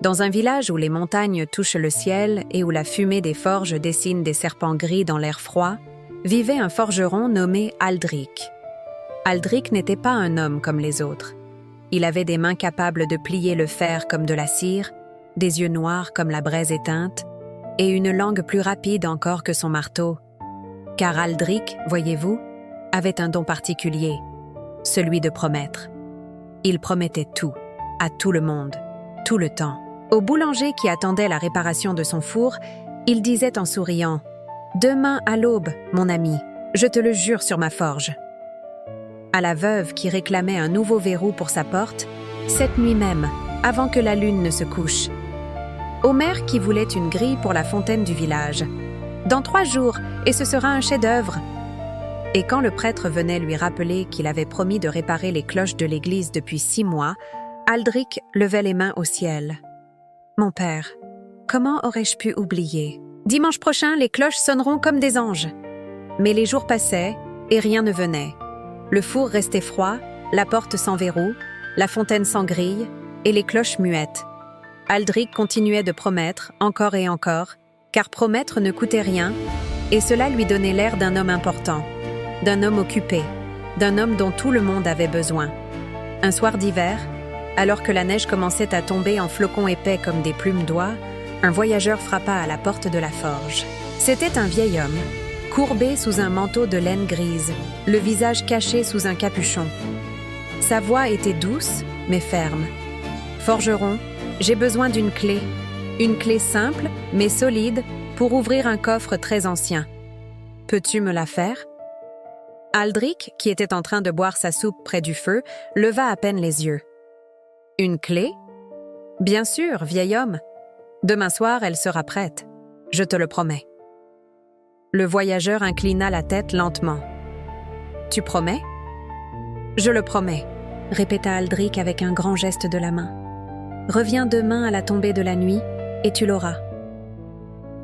Dans un village où les montagnes touchent le ciel et où la fumée des forges dessine des serpents gris dans l'air froid, vivait un forgeron nommé Aldric. Aldric n'était pas un homme comme les autres. Il avait des mains capables de plier le fer comme de la cire, des yeux noirs comme la braise éteinte, et une langue plus rapide encore que son marteau. Car Aldric, voyez-vous, avait un don particulier, celui de promettre. Il promettait tout, à tout le monde, tout le temps. Au boulanger qui attendait la réparation de son four, il disait en souriant « Demain à l'aube, mon ami, je te le jure sur ma forge. » À la veuve qui réclamait un nouveau verrou pour sa porte, cette nuit même, avant que la lune ne se couche. Au maire qui voulait une grille pour la fontaine du village. « Dans 3 jours, et ce sera un chef-d'œuvre. » Et quand le prêtre venait lui rappeler qu'il avait promis de réparer les cloches de l'église depuis 6 mois, Aldric levait les mains au ciel. « Mon père, comment aurais-je pu oublier? Dimanche prochain, les cloches sonneront comme des anges. » Mais les jours passaient et rien ne venait. Le four restait froid, la porte sans verrou, la fontaine sans grille et les cloches muettes. Aldric continuait de promettre, encore et encore, car promettre ne coûtait rien, et cela lui donnait l'air d'un homme important, d'un homme occupé, d'un homme dont tout le monde avait besoin. Un soir d'hiver, alors que la neige commençait à tomber en flocons épais comme des plumes d'oie, un voyageur frappa à la porte de la forge. C'était un vieil homme, courbé sous un manteau de laine grise, le visage caché sous un capuchon. Sa voix était douce, mais ferme. « Forgeron, j'ai besoin d'une clé. Une clé simple, mais solide, pour ouvrir un coffre très ancien. Peux-tu me la faire ?» Aldric, qui était en train de boire sa soupe près du feu, leva à peine les yeux. « Une clé ? Bien sûr, vieil homme. Demain soir, elle sera prête. Je te le promets. » Le voyageur inclina la tête lentement. « Tu promets ? » ?»« Je le promets, » répéta Aldric avec un grand geste de la main. « Reviens demain à la tombée de la nuit, et tu l'auras. »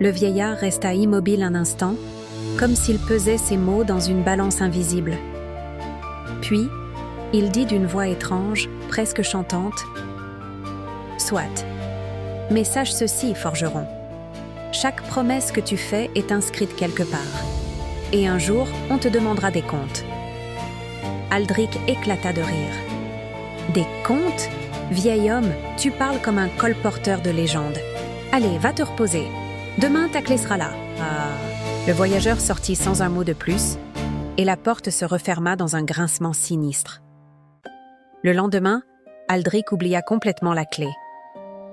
Le vieillard resta immobile un instant, comme s'il pesait ses mots dans une balance invisible. Puis, il dit d'une voix étrange, presque chantante, « Soit. Mais sache ceci, forgeron. Chaque promesse que tu fais est inscrite quelque part. Et un jour, on te demandera des comptes. » Aldric éclata de rire. « Des comptes ? Vieil homme, tu parles comme un colporteur de légendes. Allez, va te reposer. Demain, ta clé sera là. » Le voyageur sortit sans un mot de plus, et la porte se referma dans un grincement sinistre. Le lendemain, Aldric oublia complètement la clé.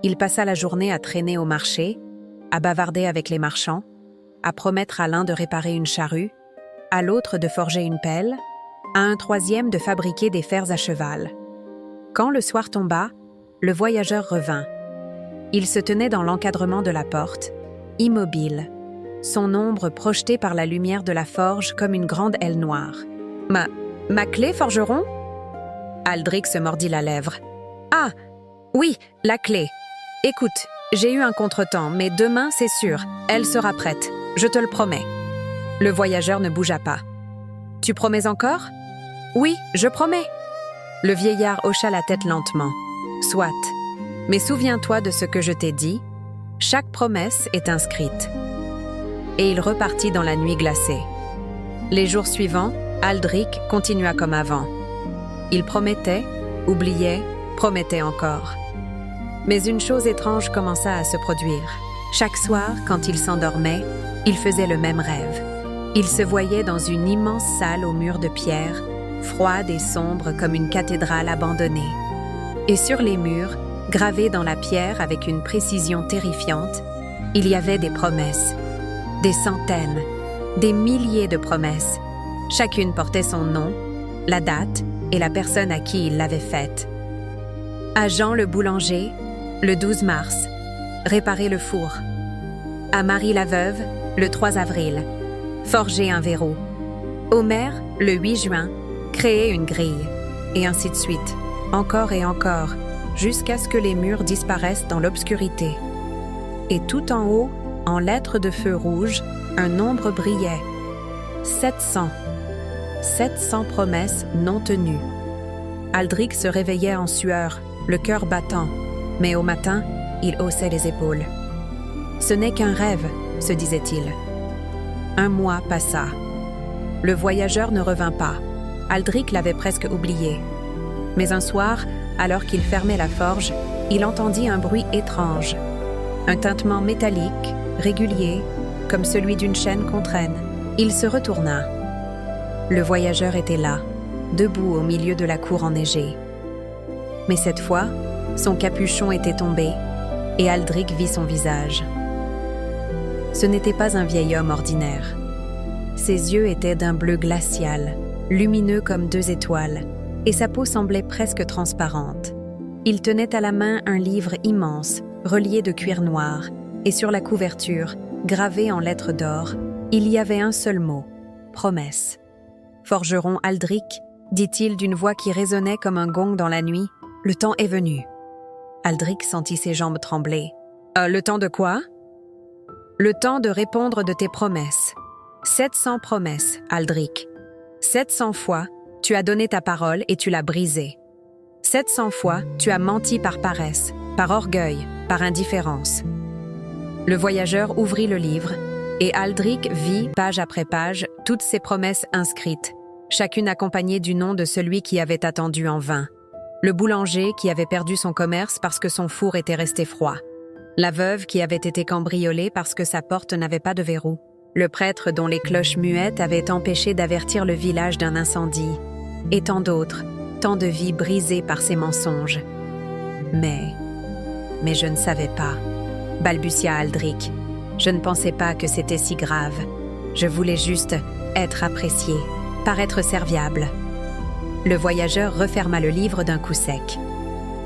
Il passa la journée à traîner au marché, à bavarder avec les marchands, à promettre à l'un de réparer une charrue, à l'autre de forger une pelle, à un troisième de fabriquer des fers à cheval. Quand le soir tomba, le voyageur revint. Il se tenait dans l'encadrement de la porte, immobile, son ombre projetée par la lumière de la forge comme une grande aile noire. « Ma clé, forgeron ?» Aldric se mordit la lèvre. « Ah, oui, la clé. Écoute, j'ai eu un contretemps, mais demain, c'est sûr, elle sera prête. Je te le promets. » Le voyageur ne bougea pas. « Tu promets encore ? » ?»« Oui, je promets. » Le vieillard hocha la tête lentement. « Soit. Mais souviens-toi de ce que je t'ai dit. Chaque promesse est inscrite. » Et il repartit dans la nuit glacée. Les jours suivants, Aldric continua comme avant. Il promettait, oubliait, promettait encore. Mais une chose étrange commença à se produire. Chaque soir, quand il s'endormait, il faisait le même rêve. Il se voyait dans une immense salle aux murs de pierre, froide et sombre comme une cathédrale abandonnée. Et sur les murs, gravés dans la pierre avec une précision terrifiante, il y avait des promesses. Des centaines, des milliers de promesses. Chacune portait son nom, la date et la personne à qui il l'avait faite. À Jean le boulanger, le 12 mars, réparer le four. À Marie la veuve, le 3 avril, forger un verrou. Au maire, le 8 juin, créer une grille. Et ainsi de suite, encore et encore, jusqu'à ce que les murs disparaissent dans l'obscurité. Et tout en haut, en lettres de feu rouge, un nombre brillait. 700. 700 promesses non tenues. Aldric se réveillait en sueur, le cœur battant. Mais au matin, il haussait les épaules. Ce n'est qu'un rêve, se disait-il. Un mois passa. Le voyageur ne revint pas. Aldric l'avait presque oublié. Mais un soir, alors qu'il fermait la forge, il entendit un bruit étrange. Un tintement métallique, régulier, comme celui d'une chaîne qu'on traîne. Il se retourna. Le voyageur était là, debout au milieu de la cour enneigée. Mais cette fois, son capuchon était tombé, et Aldric vit son visage. Ce n'était pas un vieil homme ordinaire. Ses yeux étaient d'un bleu glacial, lumineux comme 2 étoiles, et sa peau semblait presque transparente. Il tenait à la main un livre immense, relié de cuir noir, et sur la couverture, gravé en lettres d'or, il y avait un seul mot, « Promesse ». « Forgeron Aldric », dit-il d'une voix qui résonnait comme un gong dans la nuit, « le temps est venu ». Aldric sentit ses jambes trembler. « Le temps de quoi ?»« Le temps de répondre de tes promesses. 700 promesses, Aldric. 700 fois, tu as donné ta parole et tu l'as brisée. 700 fois, tu as menti par paresse, par orgueil, par indifférence. » Le voyageur ouvrit le livre, et Aldric vit, page après page, toutes ces promesses inscrites, chacune accompagnée du nom de celui qui avait attendu en vain. Le boulanger qui avait perdu son commerce parce que son four était resté froid. La veuve qui avait été cambriolée parce que sa porte n'avait pas de verrou. Le prêtre dont les cloches muettes avaient empêché d'avertir le village d'un incendie. Et tant d'autres, tant de vies brisées par ces mensonges. Mais je ne savais pas, balbutia Aldric. Je ne pensais pas que c'était si grave. Je voulais juste être apprécié, paraître serviable. Le voyageur referma le livre d'un coup sec.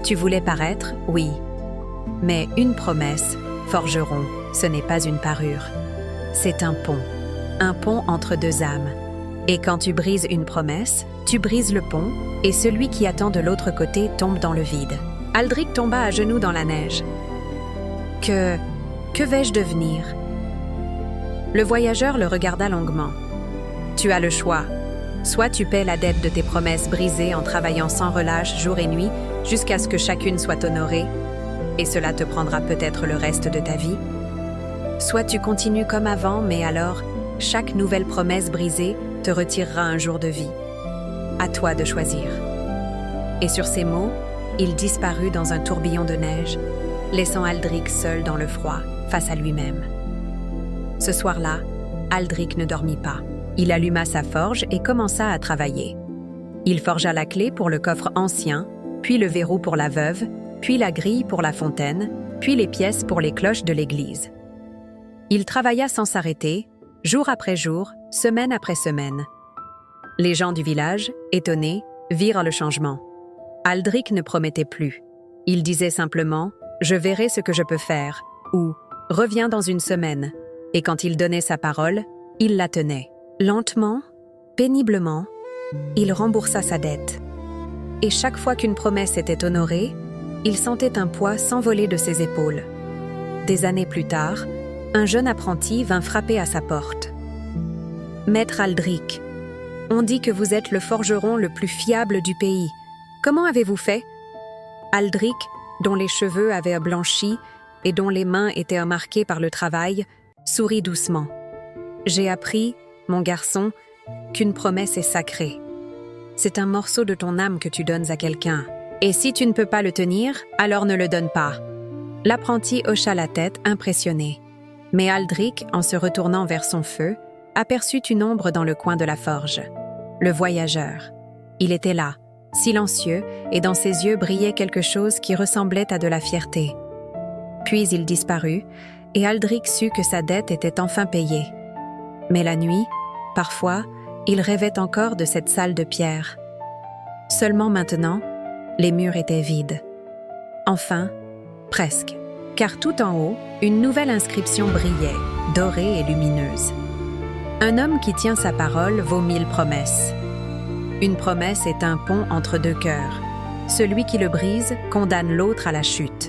Tu voulais paraître, oui. Mais une promesse, forgeron, ce n'est pas une parure. C'est un pont entre 2 âmes. Et quand tu brises une promesse, tu brises le pont, et celui qui attend de l'autre côté tombe dans le vide. Aldric tomba à genoux dans la neige. Que vais-je devenir ? Le voyageur le regarda longuement. Tu as le choix. Soit tu paies la dette de tes promesses brisées en travaillant sans relâche jour et nuit jusqu'à ce que chacune soit honorée, et cela te prendra peut-être le reste de ta vie. Soit tu continues comme avant, mais alors, chaque nouvelle promesse brisée te retirera un jour de vie. À toi de choisir. Et sur ces mots, il disparut dans un tourbillon de neige, laissant Aldric seul dans le froid, face à lui-même. Ce soir-là, Aldric ne dormit pas. Il alluma sa forge et commença à travailler. Il forgea la clé pour le coffre ancien, puis le verrou pour la veuve, puis la grille pour la fontaine, puis les pièces pour les cloches de l'église. Il travailla sans s'arrêter, jour après jour, semaine après semaine. Les gens du village, étonnés, virent le changement. Aldric ne promettait plus. Il disait simplement « Je verrai ce que je peux faire » ou « Reviens dans une semaine ». Et quand il donnait sa parole, il la tenait. Lentement, péniblement, il remboursa sa dette. Et chaque fois qu'une promesse était honorée, il sentait un poids s'envoler de ses épaules. Des années plus tard, un jeune apprenti vint frapper à sa porte. « Maître Aldric, on dit que vous êtes le forgeron le plus fiable du pays. Comment avez-vous fait ?» Aldric, dont les cheveux avaient blanchi et dont les mains étaient marquées par le travail, sourit doucement. « J'ai appris, mon garçon, qu'une promesse est sacrée. C'est un morceau de ton âme que tu donnes à quelqu'un. Et si tu ne peux pas le tenir, alors ne le donne pas. » L'apprenti hocha la tête, impressionné. Mais Aldric, en se retournant vers son feu, aperçut une ombre dans le coin de la forge. Le voyageur. Il était là, silencieux, et dans ses yeux brillait quelque chose qui ressemblait à de la fierté. Puis il disparut, et Aldric sut que sa dette était enfin payée. Mais la nuit, parfois, il rêvait encore de cette salle de pierre. Seulement maintenant, les murs étaient vides. Enfin, presque, car tout en haut, une nouvelle inscription brillait, dorée et lumineuse. Un homme qui tient sa parole vaut 1000 promesses. Une promesse est un pont entre 2 cœurs. Celui qui le brise condamne l'autre à la chute.